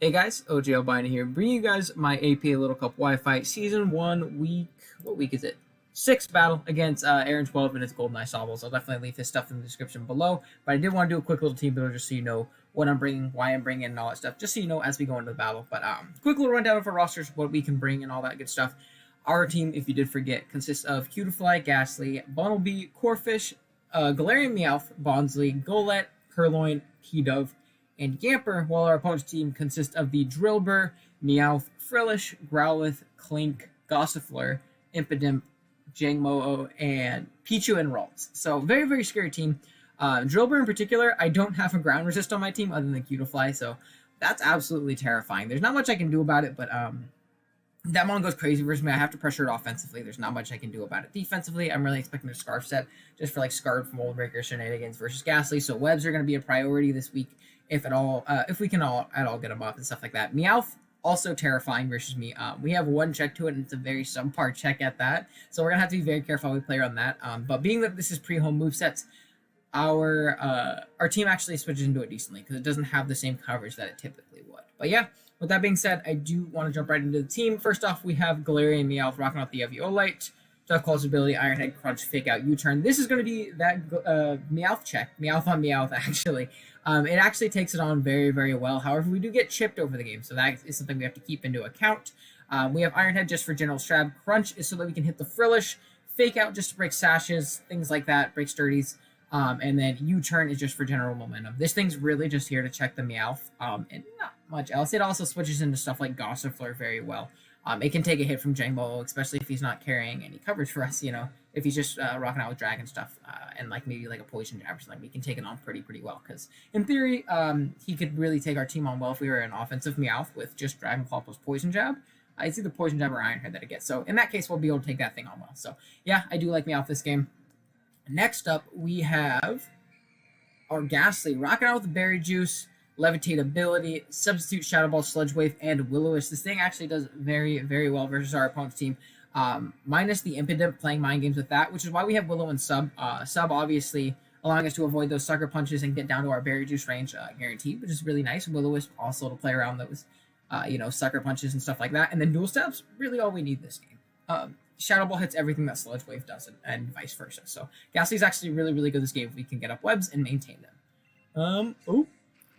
Hey guys, OJ Albina here, bringing you guys my APA Little Cup Wi-Fi Season 1 week, what week is it? 6 battle against Aaron 12 and his Golden Eye Sobbles. I'll definitely leave his stuff in the description below, but I did want to do a quick little team builder just so you know what I'm bringing, why I'm bringing, and all that stuff, just so you know as we go into the battle. But quick little rundown of our rosters, what we can bring, and all that good stuff. Our team, if you did forget, consists of Cutiefly, Ghastly, Bunnelby, Corfish, Galarian Meowth, Bonsly, Golett, Purloin, P-Dove, and Yamper, while our opponent's team consists of the Drillbur, Meowth, Frillish, Growlithe, Clink, Gossifleur, Impidimp, Jangmo-o, and Pichu and Ralts. So very, very scary team. Drillbur in particular, I don't have a ground resist on my team other than Cutiefly, so that's absolutely terrifying. There's not much I can do about it, but that mon goes crazy versus me. I have to pressure it offensively. There's not much I can do about it. Defensively, I'm really expecting a Scarf set just for like Scarf, Mold Breaker, Shenanigans versus Ghastly. So webs are going to be a priority this week, if at all, if we can all at all get them up and stuff like that. Meowth, also terrifying versus me. We have one check to it, and it's a very subpar check at that. So we're going to have to be very careful how we play around that. But being that this is pre-home movesets, our team actually switches into it decently because it doesn't have the same coverage that it typically would. But yeah, with that being said, I do want to jump right into the team. First off, we have Galarian Meowth rocking out the Eviolite, Duck Claw's ability, Iron Head, Crunch, Fake Out, U-Turn. This is going to be that Meowth check, Meowth on Meowth, actually. It actually takes it on very, very well. However, we do get chipped over the game, so that is something we have to keep into account. We have Iron Head just for general strab. Crunch is so that we can hit the Frillish. Fake Out just to break sashes, things like that, break sturdies. And then U-Turn is just for general momentum. This thing's really just here to check the Meowth, and not much else. It also switches into stuff like Gossifleur very well. It can take a hit from Jangmo, especially if he's not carrying any coverage for us, if he's just rocking out with Dragon stuff, and like maybe like a Poison Jab or something, we can take it on pretty well, because in theory, he could really take our team on well if we were an offensive Meowth with just Dragon Claw plus Poison Jab. It's either Poison Jab or Iron Head that it gets, so in that case, we'll be able to take that thing on well. So yeah, I do like Meowth this game. Next up, we have our Ghastly rocking out with the Berry Juice, Levitate ability, Substitute Shadow Ball, Sludge Wave, and Will-O-Wisp. This thing actually does very, very well versus our opponent's team. Minus the Impidimp playing mind games with that, which is why we have Willow and Sub. Sub obviously allowing us to avoid those sucker punches and get down to our Berry Juice range guaranteed, which is really nice. Will-O-Wisp also to play around those, sucker punches and stuff like that. And then Dual Stabs, really all we need this game. Shadow Ball hits everything that Sludge Wave does, and vice versa. So Ghastly's actually really, really good this game if we can get up webs and maintain them.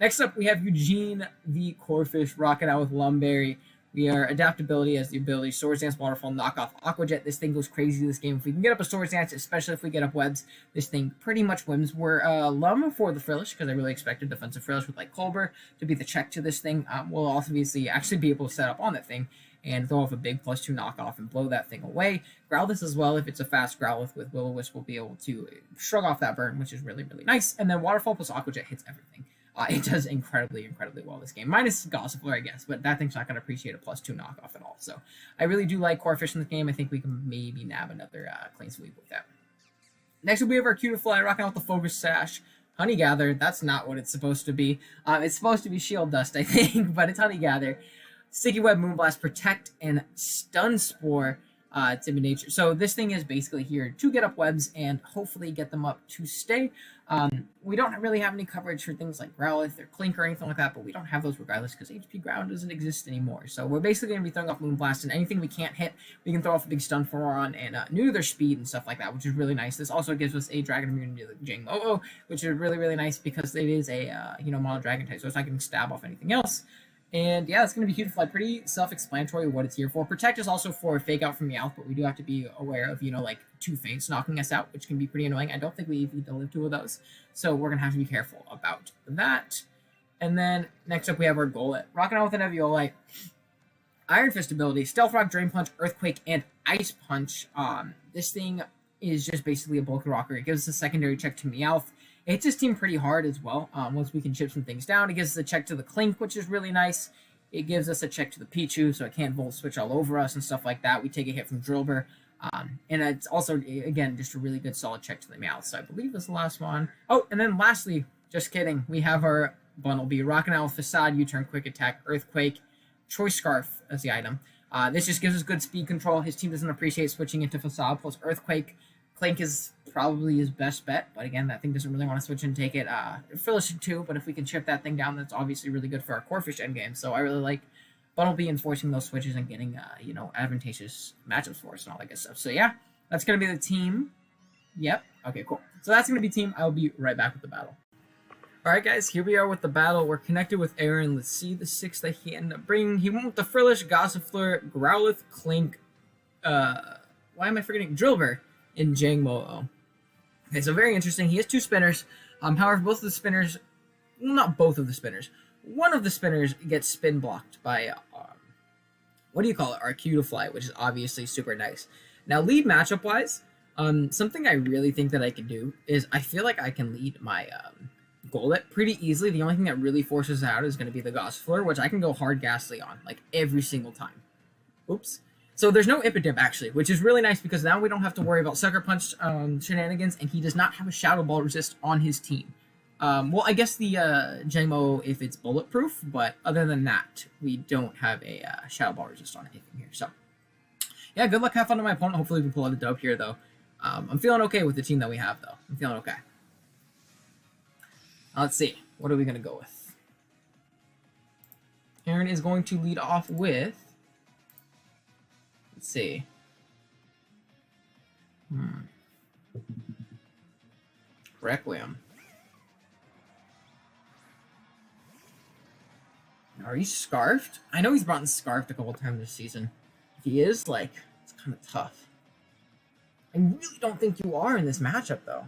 Next up, we have Eugene the Corfish rocking out with Lumberry. We are adaptability as the ability Swords Dance, Waterfall, knock off Aqua Jet. This thing goes crazy this game. If we can get up a Swords Dance, especially if we get up webs, this thing pretty much wins. We're Lum for the Frillish because I really expected defensive Frillish with like Colbur to be the check to this thing. We'll obviously actually be able to set up on that thing and throw off a big +2 knockoff and blow that thing away. Growlithe as well, if it's a fast Growlithe with Will-O-Wisp, we'll be able to shrug off that burn, which is really, really nice. And then Waterfall plus Aqua Jet hits everything. It does incredibly well this game. Minus Gossifleur, I guess, but that thing's not going to appreciate a +2 knockoff at all. So I really do like Corfish in this game. I think we can maybe nab another clean sweep with that. Next we have our Cutiefly rocking out the Focus Sash. Honey Gather, that's not what it's supposed to be. It's supposed to be Shield Dust, I think, but it's Honey Gather. Sticky Web, Moonblast, Protect, and Stun Spore. Timid Nature. So this thing is basically here to get up webs and hopefully get them up to stay. We don't really have any coverage for things like Growlithe or Clink or anything like that, but we don't have those regardless because HP Ground doesn't exist anymore. So we're basically going to be throwing off Moonblast, and anything we can't hit, we can throw off a big Stun for on and neuter their speed and stuff like that, which is really nice. This also gives us a Dragon immunity to Jangmo-o, which is really, really nice because it is a, mono Dragon type, so it's not getting stab off anything else. And yeah, it's going to be Cutiefly. Pretty self-explanatory what it's here for. Protect is also for Fake Out from Meowth, but we do have to be aware of, like 2 feints knocking us out, which can be pretty annoying. I don't think we even live 2 of those. So we're going to have to be careful about that. And then next up we have our Golett. Rocking out with an Eviolite. Iron Fist ability, Stealth Rock, Drain Punch, Earthquake, and Ice Punch. This thing is just basically a bulky rocker. It gives us a secondary check to Meowth. It hits his team pretty hard as well. Once we can chip some things down, it gives us a check to the Clink, which is really nice. It gives us a check to the Pichu, so it can't Volt Switch all over us and stuff like that. We take a hit from Drillbur. And it's also, again, just a really good solid check to the Meowth. So I believe that's the last one. Oh, and then lastly, just kidding, we have our Bunnelby rocking out with Facade, U-Turn, Quick Attack, Earthquake, Choice Scarf as the item. This just gives us good speed control. His team doesn't appreciate switching into Facade plus Earthquake. Clink is probably his best bet, but again, that thing doesn't really want to switch and take it. Frillish 2, but if we can chip that thing down, that's obviously really good for our core fish endgame. So I really like Bumblebee enforcing those switches and getting, advantageous matchups for us and all that good stuff. So yeah, that's going to be the team. Yep. Okay, cool. So that's going to be team. I'll be right back with the battle. All right, guys, here we are with the battle. We're connected with Aaron. Let's see the 6 that he ended up bringing. He went with the Frillish, Gossifleur, Growlithe, Clink, why am I forgetting? Drillbur in Jangmo-O. Okay, so very interesting. He has 2 spinners. However, both of the spinners, well, not both of the spinners, one of the spinners gets spin blocked by, what do you call it? Our Cutiefly, which is obviously super nice. Now, lead matchup-wise, something I really think that I can do is I feel like I can lead my Golett pretty easily. The only thing that really forces it out is going to be the Gossifleur, which I can go hard Ghastly on, like, every single time. Oops. So there's no Impidimp, actually, which is really nice because now we don't have to worry about Sucker Punch shenanigans, and he does not have a Shadow Ball resist on his team. Well, I guess the Jangmo, if it's bulletproof, but other than that, we don't have a Shadow Ball resist on anything here. So, yeah, good luck, have fun to my opponent. Hopefully we can pull out a dub here, though. I'm feeling okay with the team that we have, though. I'm feeling okay. Let's see. What are we going to go with? Aaron is going to lead off with... Let's see. Requiem. Are you Scarfed? I know he's brought in Scarfed a couple times this season. If he is, like, it's kind of tough. I really don't think you are in this matchup, though.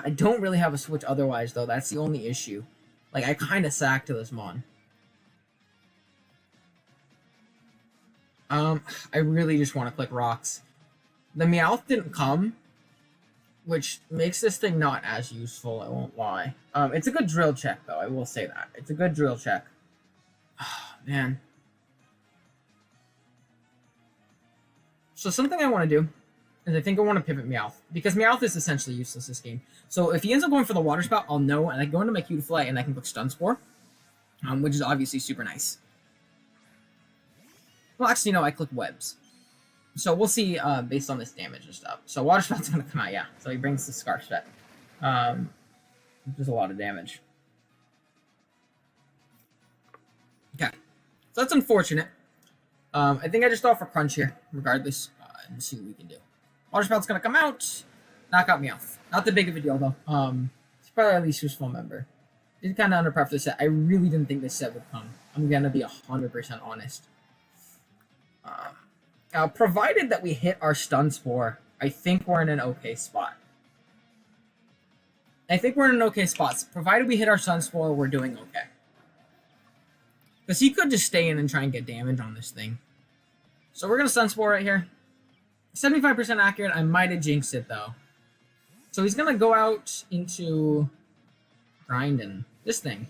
I don't really have a switch otherwise, though. That's the only issue. Like, I kind of sack to this Mon. I really just want to click rocks. The Meowth didn't come, which makes this thing not as useful, I won't lie. It's a good drill check, though, I will say that. It's a good drill check. Oh, man. So something I want to do is I think I want to pivot Meowth, because Meowth is essentially useless this game. So if he ends up going for the Water Spout, I'll know, and I can go into my Cutiefly and I can click Stun Spore, which is obviously super nice. Well, actually, no, I click Webs. So we'll see based on this damage and stuff. So Water Spout's going to come out, yeah. So he brings the Scarf set. Which is a lot of damage. Okay. So that's unfortunate. I think I just thought for Crunch here, regardless, and see what we can do. Water Spout's going to come out. Knock out Meowth. Not that big of a deal, though. He's probably our least useful member. Did kind of underprep this set. I really didn't think this set would come. I'm going to be 100% honest. Provided that we hit our Stun Spore, I think we're in an okay spot. Provided we hit our Stun Spore, we're doing okay. Because he could just stay in and try and get damage on this thing. So we're going to Stun Spore right here. 75% accurate. I might have jinxed it, though. So he's going to go out into grinding this thing.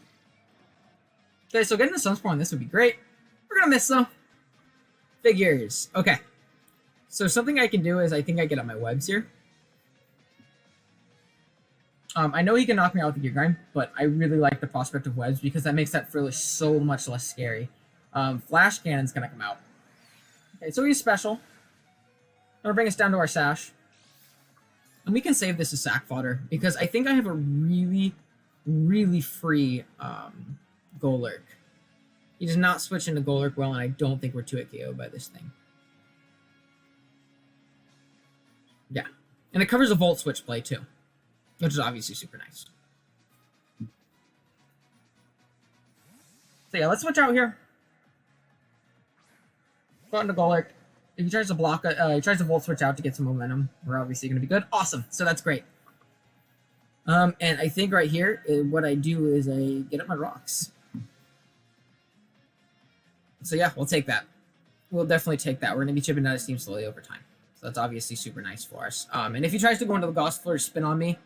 Okay, so getting the Stun Spore on this would be great. We're going to miss, though. Figures. Okay. So something I can do is I think I get on my webs here. I know he can knock me out with the Gear Grind, but I really like the prospect of webs because that makes that Frillish so much less scary. Flash Cannon's going to come out. Okay, so he's special. I'm going to bring us down to our Sash. And we can save this as sack fodder because I think I have a really, really free Golurk. He does not switch into Golurk well, and I don't think we're 2-hit KO by this thing. Yeah. And it covers a Volt Switch play, too. Which is obviously super nice. So yeah, let's switch out here. Go into Golurk. If he tries to block, he tries to Volt Switch out to get some momentum, we're obviously going to be good. Awesome. So that's great. And I think right here, what I do is I get up my rocks. So yeah, we'll take that. We'll definitely take that. We're going to be chipping down his team slowly over time. So that's obviously super nice for us. And if he tries to go into the Gossifleur, spin on me,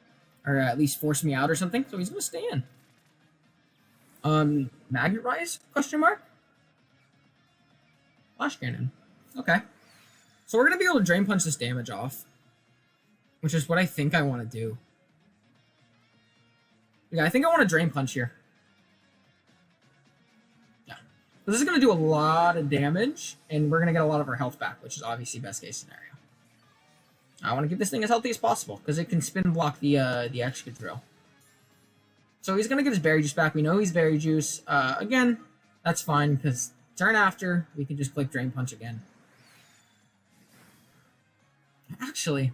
or at least force me out or something, so he's going to stay in. Magnet Rise? Question mark? Flash Cannon. Okay. So we're going to be able to Drain Punch this damage off, which is what I think I want to do. Yeah, I think I want to Drain Punch here. This is going to do a lot of damage, and we're going to get a lot of our health back, which is obviously best case scenario. I want to keep this thing as healthy as possible because it can spin block the extra drill. So he's gonna get his berry juice back. We know he's berry juice. Again, that's fine because turn after we can just click Drain Punch again. Actually,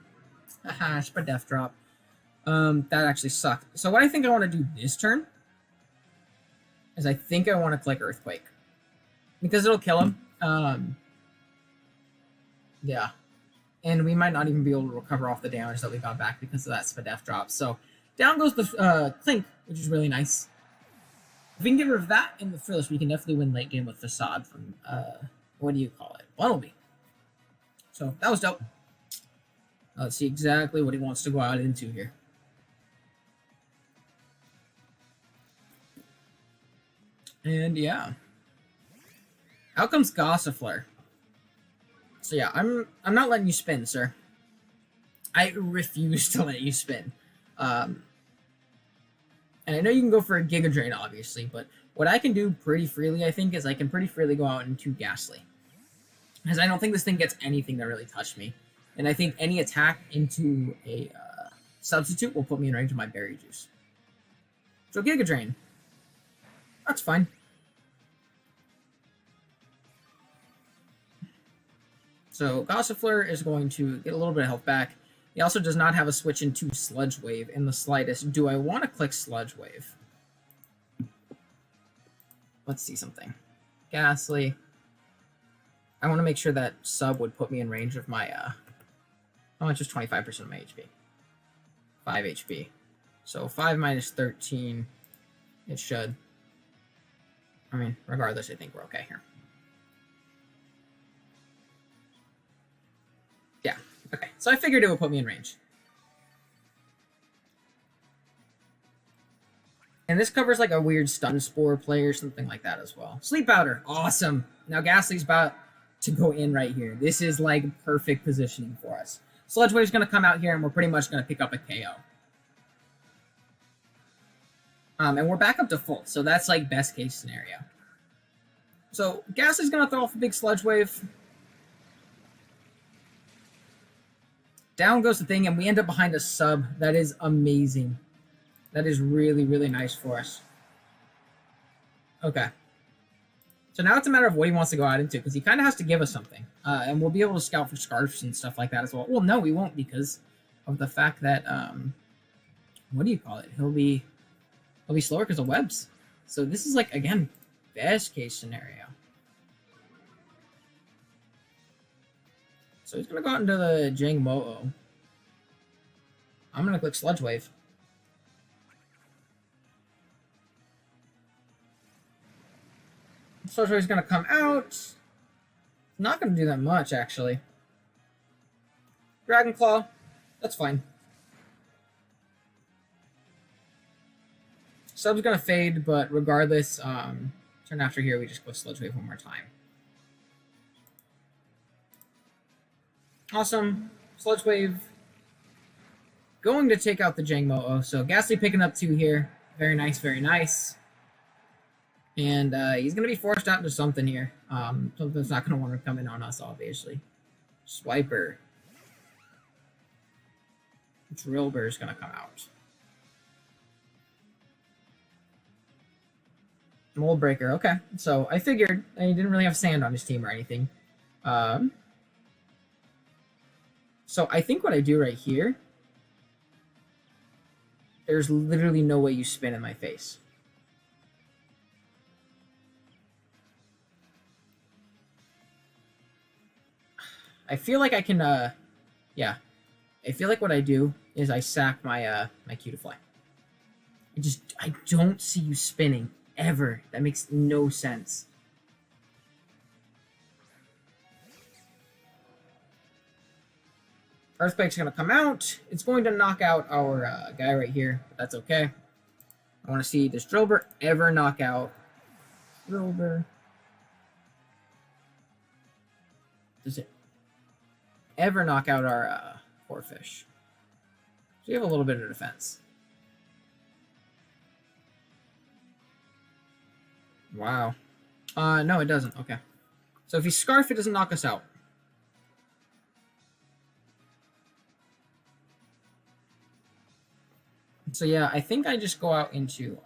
spread Death Drop. That actually sucked. So what I think I want to do this turn is I think I want to click Earthquake because it'll kill him. Yeah. And we might not even be able to recover off the damage that we got back because of that Spadef drop. So down goes the Clink, which is really nice. If we can get rid of that in the Frillish, we can definitely win late game with Facade from, what do you call it? Bunnelby. So that was dope. Let's see exactly what he wants to go out into here. And yeah. Out comes Gossifleur. So yeah, I'm not letting you spin, sir. I refuse to let you spin. And I know you can go for a Giga Drain, obviously, but what I can do pretty freely, I think, is I can pretty freely go out into Ghastly. Because I don't think this thing gets anything that really touched me. And I think any attack into a substitute will put me in range of my Berry Juice. So Giga Drain. That's fine. So Gossifleur is going to get a little bit of health back. He also does not have a switch into Sludge Wave in the slightest. Do I want to click Sludge Wave? Let's see something. Ghastly. I want to make sure that sub would put me in range of my, oh, it's just 25% of my HP. 5 HP. So 5 minus 13, it should. I mean, regardless, I think we're okay here. Yeah, okay. So I figured it would put me in range. And this covers like a weird Stun Spore play or something like that as well. Sleep Powder, awesome. Now Ghastly's about to go in right here. This is like perfect positioning for us. Sludge Wave's going to come out here and we're pretty much going to pick up a KO. And we're back up to full, so that's like best case scenario. So Ghastly's going to throw off a big Sludge Wave. Down goes the thing, and we end up behind a sub. That is amazing. That is really, really nice for us. Okay. So now it's a matter of what he wants to go out into, because he kind of has to give us something. And we'll be able to scout for scarfs and stuff like that as well. Well, no, we won't, because of the fact that, what do you call it? He'll be slower because of webs. So this is like, again, best case scenario. So he's going to go out into the Jang Mo-O. I'm going to click Sludge Wave. Sludge Wave's going to come out. Not going to do that much, actually. Dragon Claw. That's fine. Sub's going to fade, but regardless, turn after here, we just go Sludge Wave one more time. Awesome. Sludge Wave going to take out the Jang Mo-O. So Ghastly picking up 2 here. Very nice, very nice. And he's going to be forced out into something here. Something's not going to want to come in on us, obviously. Swiper. Drillbur is going to come out. Mold Breaker. Okay. So I figured he didn't really have sand on his team or anything. So I think what I do right here, there's literally no way you spin in my face. I feel like I can, yeah. I feel like what I do is I sack my, my Cutiefly. I don't see you spinning, ever. That makes no sense. Earthquake's going to come out. It's going to knock out our guy right here, but that's okay. I want to see, does Drillbur ever knock out? Drillbur. Does it ever knock out our Corphish? So we have a little bit of defense. Wow. No, it doesn't. Okay. So if you Scarf, it doesn't knock us out. So yeah, I think I just go out into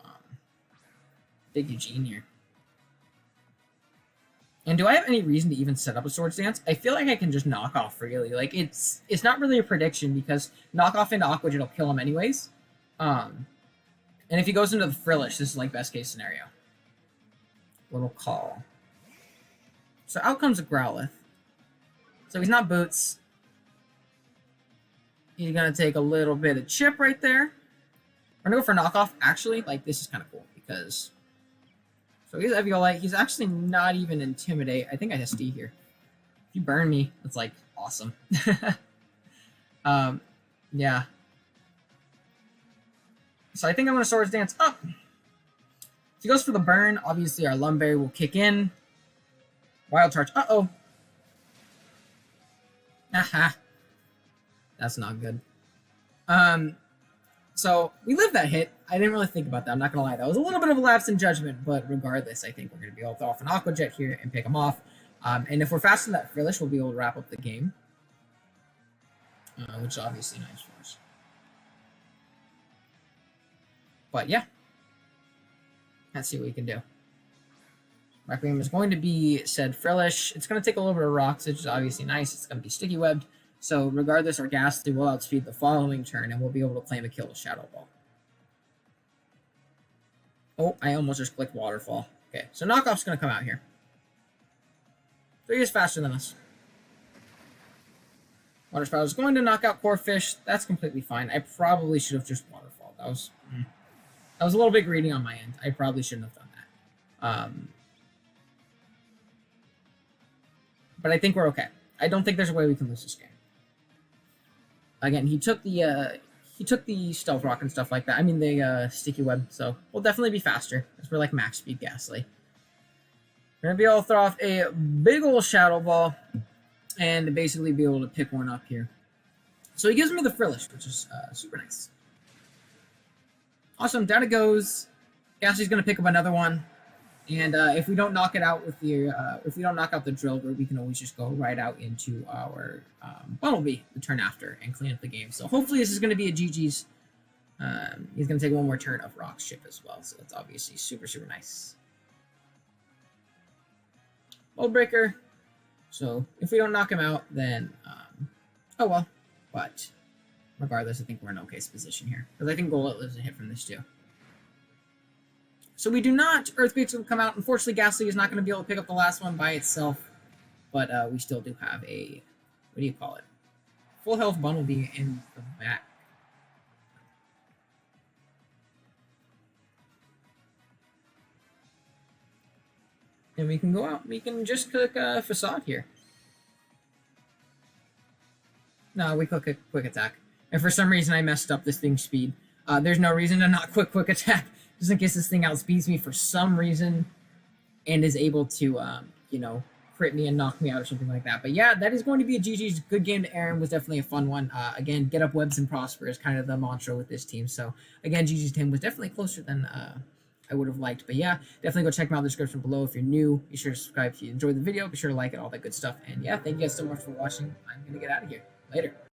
Big Eugene here. And do I have any reason to even set up a Swords Dance? I feel like I can just knock off freely. Like it's not really a prediction because knock off into Aqua Jet will kill him anyways. And if he goes into the Frillish, this is like best case scenario. Little call. So out comes a Growlithe. So he's not Boots. He's gonna take a little bit of chip right there. We're gonna go for knockoff. Actually, like this is kind of cool because so he's Eviolite. He's actually not even Intimidate. I think I SD here. If you burn me, that's like awesome. Yeah. So I think I'm gonna Swords Dance up. If he goes for the burn, obviously our Lumberry will kick in. Wild Charge. Uh-oh. Aha. That's not good. So we lived that hit. I didn't really think about that. I'm not gonna lie. That was a little bit of a lapse in judgment, but regardless, I think we're gonna be able to off an Aqua Jet here and pick him off. And if we're faster than that Frillish, we'll be able to wrap up the game, which is obviously nice for us. But yeah, let's see what we can do. Requiem is going to be said Frillish. It's going to take a little bit of rocks, which is obviously nice. It's going to be sticky webbed. So regardless, our Ghastly will outspeed the following turn, and we'll be able to claim a kill with Shadow Ball. Oh, I almost just clicked Waterfall. Okay, so Knockoff's going to come out here. So he is faster than us. Water Spout is going to knock out Corphish. That's completely fine. I probably should have just Waterfall. That was a little bit greedy on my end. I probably shouldn't have done that. But I think we're okay. I don't think there's a way we can lose this game. Again, he took the Stealth Rock and stuff like that. I mean, the Sticky Web. So we'll definitely be faster because we're like max speed Ghastly. We're gonna be able to throw off a big old Shadow Ball and basically be able to pick one up here. So he gives me the Frillish, which is super nice. Awesome. Down it goes. Ghastly's gonna pick up another one. And if we don't knock it out with the, if we don't knock out the Drillbur, we can always just go right out into our Bumblebee the turn after and clean up the game. So hopefully this is going to be a GG's. He's going to take one more turn of Rock's Chip as well. So that's obviously super, super nice. Mold Breaker. So if we don't knock him out, then, oh well. But regardless, I think we're in okay's position here. Because I think Golett lives a hit from this too. So we do not. Earthquakes will come out. Unfortunately, Ghastly is not going to be able to pick up the last one by itself. But we still do have a, what do you call it? Full health Bumblebee in the back. And we can go out. We can just click Facade here. No, we click a Quick Attack. And for some reason, I messed up this thing's speed. There's no reason to not Quick Attack. Just in case this thing outspeeds me for some reason and is able to, you know, crit me and knock me out or something like that. But yeah, that is going to be a GG's. Good game to Aaron. Was definitely a fun one. Again, get up webs and prosper is kind of the mantra with this team. So again, GG's team was definitely closer than I would have liked. But yeah, definitely go check them out in the description below. If you're new, be sure to subscribe if you enjoyed the video. Be sure to like it, all that good stuff. And yeah, thank you guys so much for watching. I'm going to get out of here. Later.